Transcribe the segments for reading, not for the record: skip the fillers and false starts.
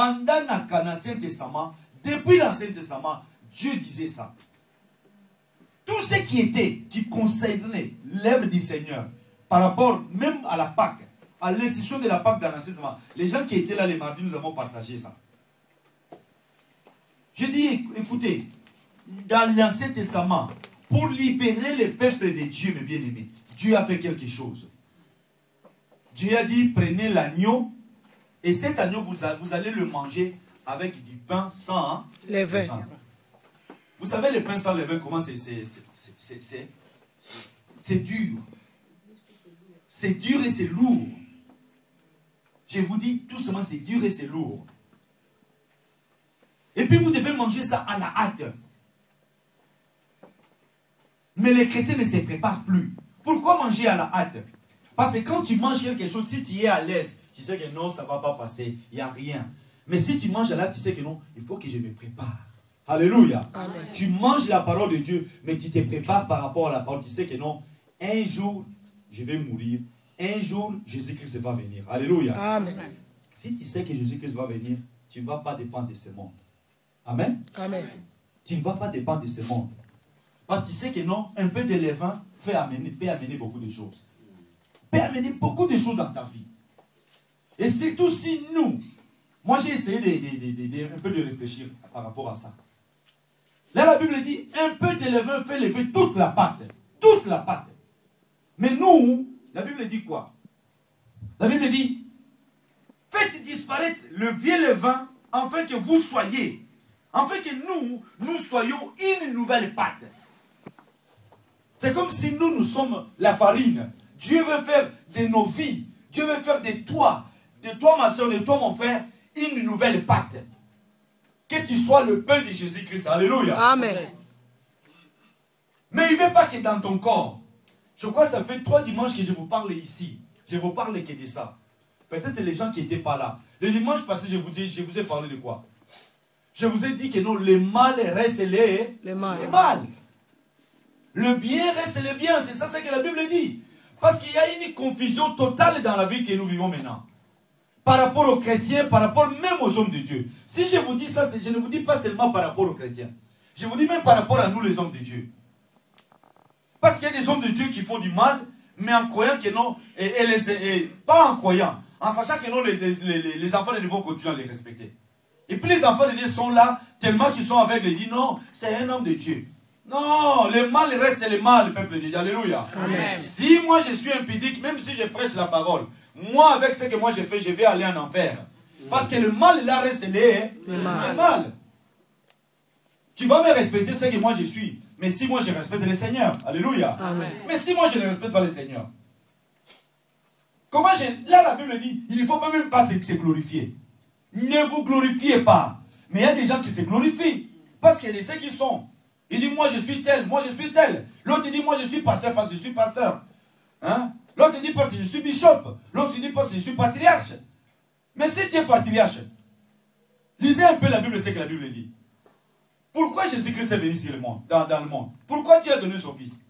pendant l'Ancien Testament, depuis l'Ancien Testament, Dieu disait ça. Tout ce qui concernait l'œuvre du Seigneur, par rapport même à la Pâque, à l'institution de la Pâque dans l'Ancien Testament, les gens qui étaient là les mardis, nous avons partagé ça. Je dis, écoutez, dans l'Ancien Testament, pour libérer le peuple de Dieu, mes bien-aimés, Dieu a fait quelque chose. Dieu a dit, prenez l'agneau, et cet agneau, vous allez le manger avec du pain sans levain. Vous savez, le pain sans levain, comment c'est dur. C'est dur et c'est lourd. Je vous dis, tout simplement, c'est dur et c'est lourd. Et puis, vous devez manger ça à la hâte. Mais les chrétiens ne se préparent plus. Pourquoi manger à la hâte? Parce que quand tu manges quelque chose, si tu es à l'aise, tu sais que non, ça ne va pas passer, il n'y a rien. Mais si tu manges à la hâte, tu sais que non, il faut que je me prépare. Alléluia. Amen. Tu manges la parole de Dieu, mais tu te prépares par rapport à la parole. Tu sais que non, un jour, je vais mourir. Un jour, Jésus-Christ va venir. Alléluia. Amen. Si tu sais que Jésus-Christ va venir, tu ne vas pas dépendre de ce monde. Amen. Amen. Tu ne vas pas dépendre de ce monde. Parce que tu sais que non, un peu de levain peut amener beaucoup de choses. Peut amener beaucoup de choses dans ta vie. Et surtout si nous, moi j'ai essayé un peu de réfléchir par rapport à ça. Là la Bible dit, un peu de levain fait lever toute la pâte. Toute la pâte. Mais nous, la Bible dit quoi? La Bible dit, faites disparaître le vieux levain afin que vous soyez, afin que nous soyons une nouvelle pâte. C'est comme si nous sommes la farine. Dieu veut faire de nos vies, Dieu veut faire de toi ma soeur, de toi mon frère, une nouvelle pâte. Que tu sois le pain de Jésus-Christ. Alléluia. Amen. Mais il ne veut pas que dans ton corps. Je crois que ça fait 3 dimanches que je vous parle ici. Je vous parle que de ça. Peut-être les gens qui n'étaient pas là. Le dimanche passé, je vous ai parlé de quoi? Je vous ai dit que non, le mal reste le mal. Le bien reste le bien. C'est ça ce que la Bible dit. Parce qu'il y a une confusion totale dans la vie que nous vivons maintenant. Par rapport aux chrétiens, par rapport même aux hommes de Dieu. Si je vous dis ça, je ne vous dis pas seulement par rapport aux chrétiens. Je vous dis même par rapport à nous les hommes de Dieu. Parce qu'il y a des hommes de Dieu qui font du mal, mais en croyant que non, pas en croyant, en sachant que non, les enfants de Dieu vont continuer à les respecter. Et puis les enfants de Dieu sont là, tellement qu'ils sont avec les disent non, c'est un homme de Dieu. Non, le mal reste le mal, le peuple de Dieu. Alléluia. Amen. Si moi je suis impudique, même si je prêche la parole, moi avec ce que moi je fais, je vais aller en enfer. Parce que le mal là reste le mal. Tu vas me respecter ce que moi je suis. Mais si moi je respecte le Seigneur, alléluia. Amen. Mais si moi je ne respecte pas le Seigneur, comment là la Bible dit, il ne faut même pas se glorifier. Ne vous glorifiez pas. Mais il y a des gens qui se glorifient. Parce qu'il y a ceux qui sont. Il dit, moi je suis tel, moi je suis tel. L'autre dit, moi je suis pasteur parce que je suis pasteur. Hein? L'autre dit, parce que je suis bishop. L'autre dit, parce que je suis patriarche. Mais si tu es patriarche, lisez un peu la Bible, c'est que la Bible dit. Pourquoi Jésus-Christ est venu sur le monde, dans le monde? Pourquoi Dieu a donné son Fils?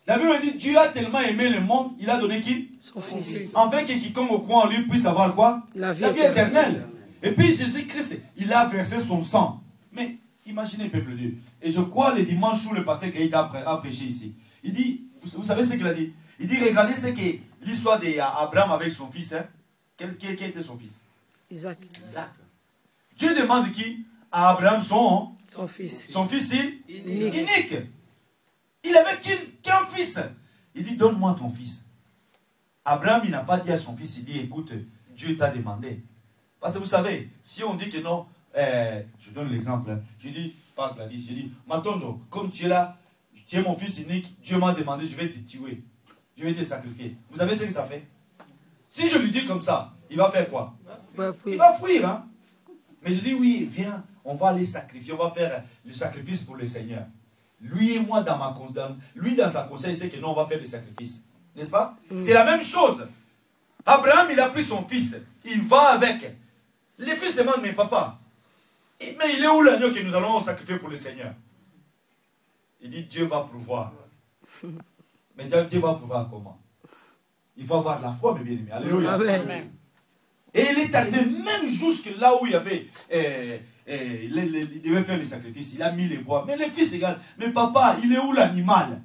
La Bible dit, Dieu a tellement aimé le monde, il a donné qui? Son Fils. Afin que quiconque croit en lui puisse avoir quoi? La vie éternelle. Et puis Jésus-Christ, il a versé son sang. Mais imaginez, peuple de Dieu. Et je crois le dimanche où le pasteur Kaïta a prêché ici. Il dit, vous savez ce qu'il a dit? Il dit, regardez ce que l'histoire d'Abraham avec son fils. Hein? Qui était son fils? Isaac. Dieu demande qui? À Abraham son fils. Son fils unique. Il avait qu'un fils. Il dit, donne-moi ton fils. Abraham, il n'a pas dit à son fils, il dit, écoute, Dieu t'a demandé. Parce que vous savez, si on dit que non, je donne l'exemple. Je dis, pas Gladys, je dis, Matondo, comme tu es là, tu es mon fils unique, Dieu m'a demandé, je vais te tuer. Je vais te sacrifier. Vous savez ce que ça fait? Si je lui dis comme ça, il va faire quoi? Il va fuir. Hein? Mais je dis, oui, viens, on va aller sacrifier, on va faire le sacrifice pour le Seigneur. Lui et moi, lui dans sa conseil, il sait que non, on va faire le sacrifice. N'est-ce pas? C'est la même chose. Abraham, il a pris son fils. Il va avec. Les fils demandent, mais papa, mais il est où l'agneau que nous allons sacrifier pour le Seigneur? Il dit, Dieu va pouvoir. Mais Dieu va pouvoir comment? Il faut avoir la foi, mes bien-aimés. Alléluia. Amen. Et il est arrivé même jusque là où il y avait... il devait faire les sacrifices. Il a mis les bois. Mais le fils regarde. Mais papa, il est où l'animal?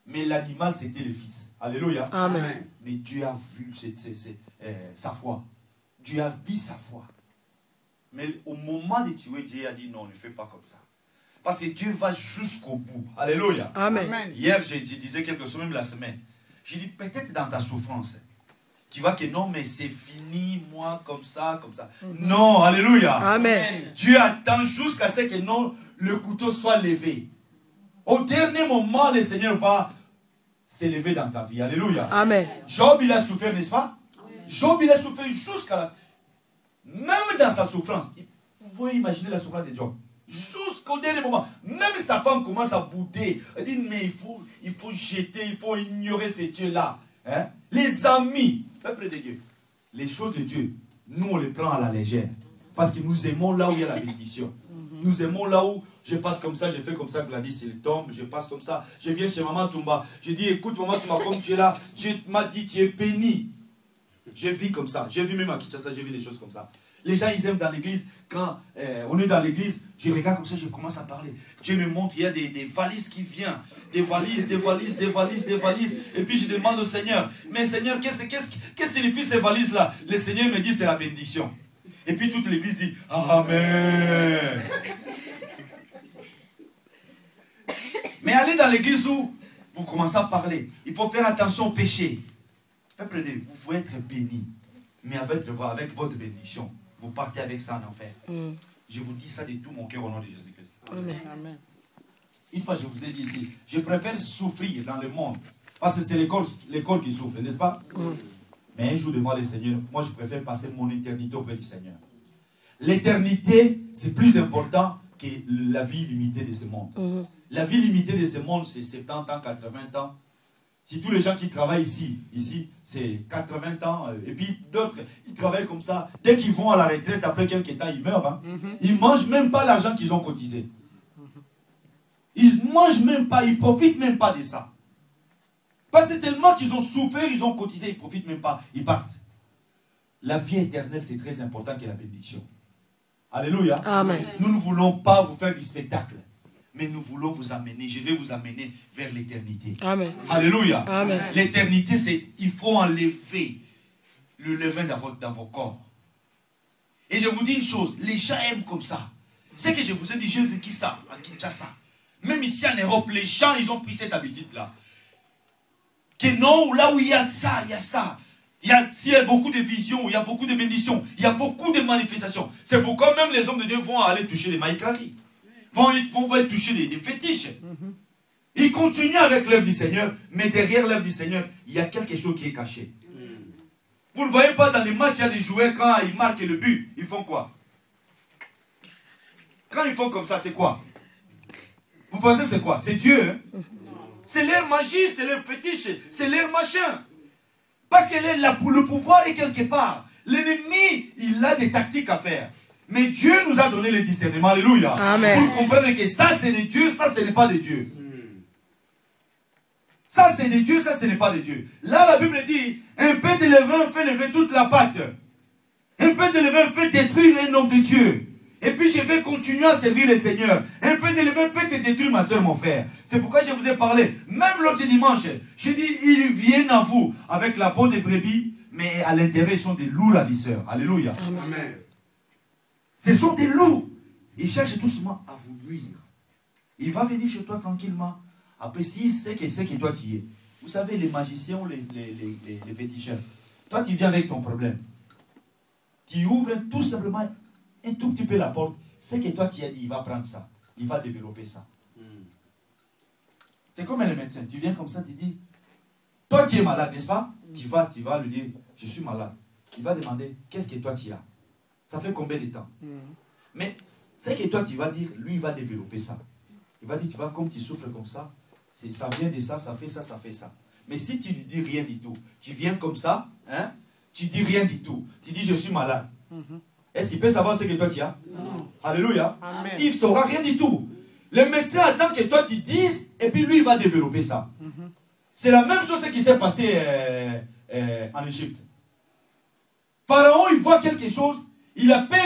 Mais l'animal, c'était le fils. Alléluia. Amen. Mais Dieu a vu sa foi. Dieu a vu sa foi. Mais au moment de tuer, Dieu a dit non, ne fais pas comme ça. Parce que Dieu va jusqu'au bout. Alléluia. Amen. Hier, je disais quelque chose, même la semaine. J'ai dit, peut-être dans ta souffrance, tu vois que non, mais c'est fini, moi, comme ça, comme ça. Non, alléluia. Amen. Dieu attend jusqu'à ce que non, le couteau soit levé. Au dernier moment, le Seigneur va s'élever dans ta vie. Alléluia. Amen. Job, il a souffert, n'est-ce pas? Job, il a souffert jusqu'à la... Même dans sa souffrance. Vous pouvez imaginer la souffrance de Job. Jusqu'au dernier moment. Même sa femme commence à bouder. Elle dit, mais il faut jeter, il faut ignorer ces dieux-là. Hein? Les amis, peuple de Dieu, les choses de Dieu, nous on les prend à la légère. Parce que nous aimons là où il y a la bénédiction. Nous aimons là où je passe comme ça, je fais comme ça, Gladys, il tombe, je passe comme ça. Je viens chez Maman Toumba. Je dis, écoute Maman Toumba, comme tu es là, Dieu m'a dit, tu es béni. Je vis comme ça. J'ai vu même à Kinshasa, j'ai vu des choses comme ça. Les gens, ils aiment dans l'église. Quand on est dans l'église, je regarde comme ça, je commence à parler. Dieu me montre, il y a des valises qui viennent. Des valises, des valises, des valises, des valises. Et puis je demande au Seigneur, mais Seigneur, qu'est-ce que signifie ces valises-là? Le Seigneur me dit, c'est la bénédiction. Et puis toute l'église dit, Amen. Mais allez dans l'église où vous commencez à parler. Il faut faire attention au péché. Peuple de Dieu, vous pouvez être béni. Mais avec votre bénédiction, vous partez avec ça en enfer. Je vous dis ça de tout mon cœur au nom de Jésus-Christ. Amen. Une fois, je vous ai dit ici, je préfère souffrir dans le monde. Parce que c'est les corps qui souffrent, n'est-ce pas? Mais un jour devant le Seigneur, moi je préfère passer mon éternité auprès du Seigneur. L'éternité, c'est plus important que la vie limitée de ce monde. La vie limitée de ce monde, c'est 70 ans, 80 ans. Si tous les gens qui travaillent ici, c'est 80 ans. Et puis d'autres, ils travaillent comme ça. Dès qu'ils vont à la retraite, après quelques temps, ils meurent. Hein. Ils ne mangent même pas l'argent qu'ils ont cotisé. Ils ne mangent même pas, ils ne profitent même pas de ça. Parce que tellement qu'ils ont souffert, ils ont cotisé, ils ne profitent même pas, ils partent. La vie éternelle, c'est très important que la bénédiction. Alléluia. Amen. Nous ne voulons pas vous faire du spectacle. Mais nous voulons vous amener, je vais vous amener vers l'éternité. Amen. Alléluia. Amen. L'éternité, c'est, il faut enlever le levain dans vos corps. Et je vous dis une chose, les gens aiment comme ça. C'est que je vous ai dit, j'ai vécu ça à Kinshasa. Même ici en Europe, les gens, ils ont pris cette habitude-là. Que non, là où il y a ça, il y a ça. S'il y a beaucoup de visions, il y a beaucoup de bénédictions, il y a beaucoup de manifestations. C'est pourquoi même les hommes de Dieu vont aller toucher les maïkari. Vont aller toucher des fétiches. Ils continuent avec l'œuvre du Seigneur, mais derrière l'œuvre du Seigneur, il y a quelque chose qui est caché. Vous ne voyez pas dans les matchs, il y a des joueurs, quand ils marquent le but, ils font quoi? Quand ils font comme ça, c'est quoi? Vous pensez c'est quoi? C'est Dieu. Hein? C'est leur magie, c'est leur fétiche, c'est leur machin. Parce que le pouvoir est quelque part. L'ennemi, il a des tactiques à faire. Mais Dieu nous a donné le discernement. Alléluia. Amen. Pour comprendre que ça c'est de Dieu, ça ce n'est pas de Dieu. Ça c'est de Dieu, ça ce n'est pas de Dieu. Là la Bible dit, un peu de levain fait lever toute la pâte. Un peu de levain peut détruire un homme de Dieu. Et puis je vais continuer à servir le Seigneur. Un peu de levain peut te détruire, ma soeur, mon frère. C'est pourquoi je vous ai parlé. Même l'autre dimanche, j'ai dit, ils viennent à vous avec la peau des brebis, mais à l'intérieur, ils sont des loups ravisseurs. Alléluia. Amen. Ce sont des loups. Ils cherchent tout simplement à vous nuire. Il va venir chez toi tranquillement. Après, s'il sait que toi tu y es. Vous savez, les magiciens ou les féticheurs. Toi, tu viens avec ton problème. Tu ouvres tout simplement un tout petit peu la porte. C'est que toi, tu as dit, il va prendre ça. Il va développer ça. C'est comme les médecins. Tu viens comme ça, tu dis, toi, tu es malade, n'est-ce pas? Tu vas lui dire, je suis malade. Il va demander, qu'est-ce que toi, tu as? Ça fait combien de temps? Mais c'est que toi, tu vas dire, lui, il va développer ça. Il va dire, tu vois, comme tu souffres comme ça, ça vient de ça, ça fait ça, ça fait ça. Mais si tu ne dis rien du tout, tu viens comme ça, hein, tu dis rien du tout. Tu dis, je suis malade. Est-ce qu'il peut savoir ce que toi tu as? Non. Alléluia. Amen. Il ne saura rien du tout. Le médecin attend que toi tu dises, et puis lui, il va développer ça. C'est la même chose qui s'est passé en Égypte. Pharaon, il voit quelque chose, il appelle